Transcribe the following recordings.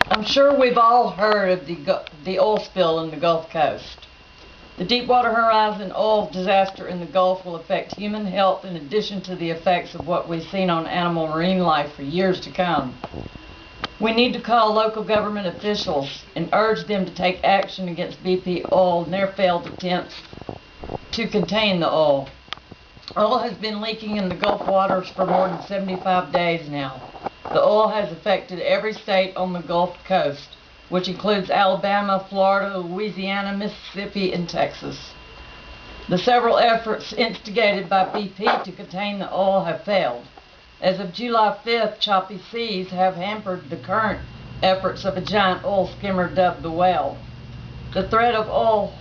I'm sure we've all heard of the oil spill in the Gulf Coast. The Deepwater Horizon oil disaster in the Gulf will affect human health in addition to the effects of what we've seen on animal marine life for years to come. We need to call local government officials and urge them to take action against BP Oil and their failed attempts to contain the oil. Oil has been leaking in the Gulf waters for more than 75 days now. The oil has affected every state on the Gulf Coast, which includes Alabama, Florida, Louisiana, Mississippi, and Texas. The several efforts instigated by BP to contain the oil have failed. As of July 5th, choppy seas have hampered the current efforts of a giant oil skimmer dubbed the Whale. The threat of oil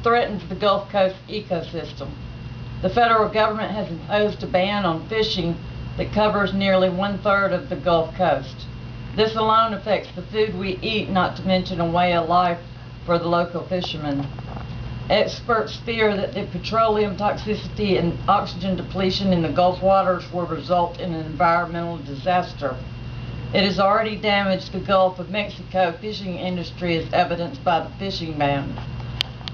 threatens the Gulf Coast ecosystem. The federal government has imposed a ban on fishing that covers nearly 1/3 of the Gulf Coast. This alone affects the food we eat, not to mention a way of life for the local fishermen. Experts fear that the petroleum toxicity and oxygen depletion in the Gulf waters will result in an environmental disaster. It has already damaged the Gulf of Mexico fishing industry, as evidenced by the fishing ban.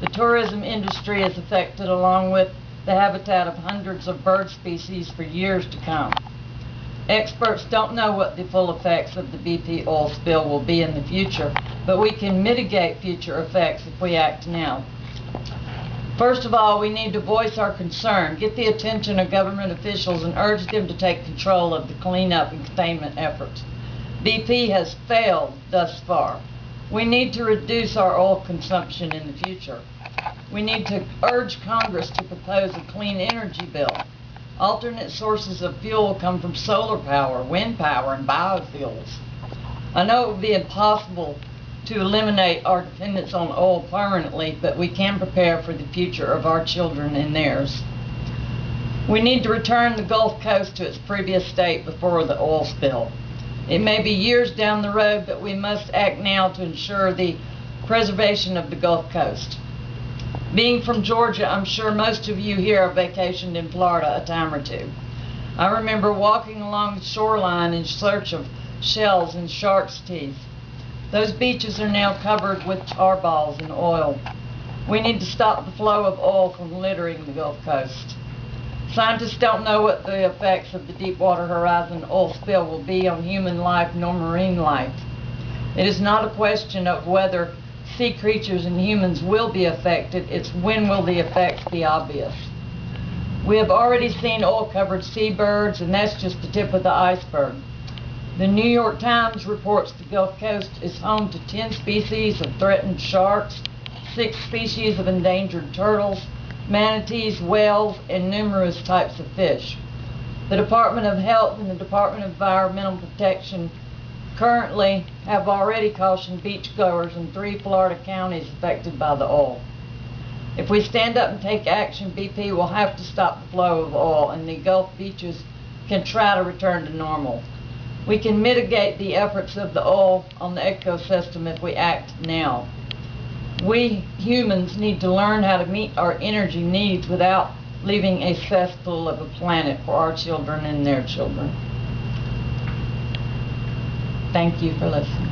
The tourism industry is affected, along with the habitat of hundreds of bird species for years to come. Experts don't know what the full effects of the BP oil spill will be in the future, but we can mitigate future effects if we act now. First of all, we need to voice our concern, get the attention of government officials, and urge them to take control of the cleanup and containment efforts. BP has failed thus far. We need to reduce our oil consumption in the future. We need to urge Congress to propose a clean energy bill. Alternate sources of fuel come from solar power, wind power, and biofuels. I know it would be impossible to eliminate our dependence on oil permanently, but we can prepare for the future of our children and theirs. We need to return the Gulf Coast to its previous state before the oil spill. It may be years down the road, but we must act now to ensure the preservation of the Gulf Coast. Being from Georgia, I'm sure most of you here have vacationed in Florida a time or two. I remember walking along the shoreline in search of shells and shark's teeth. Those beaches are now covered with tar balls and oil. We need to stop the flow of oil from littering the Gulf Coast. Scientists don't know what the effects of the Deepwater Horizon oil spill will be on human life nor marine life. It is not a question of whether sea creatures and humans will be affected, it's when will the effects be obvious. We have already seen oil-covered seabirds, and that's just the tip of the iceberg. The New York Times reports the Gulf Coast is home to 10 species of threatened sharks, 6 species of endangered turtles, manatees, whales, and numerous types of fish. The Department of Health and the Department of Environmental Protection currently have already cautioned beachgoers in 3 Florida counties affected by the oil. If we stand up and take action, BP will have to stop the flow of oil, and the Gulf beaches can try to return to normal. We can mitigate the efforts of the oil on the ecosystem if we act now. We humans need to learn how to meet our energy needs without leaving a cesspool of a planet for our children and their children. Thank you for listening.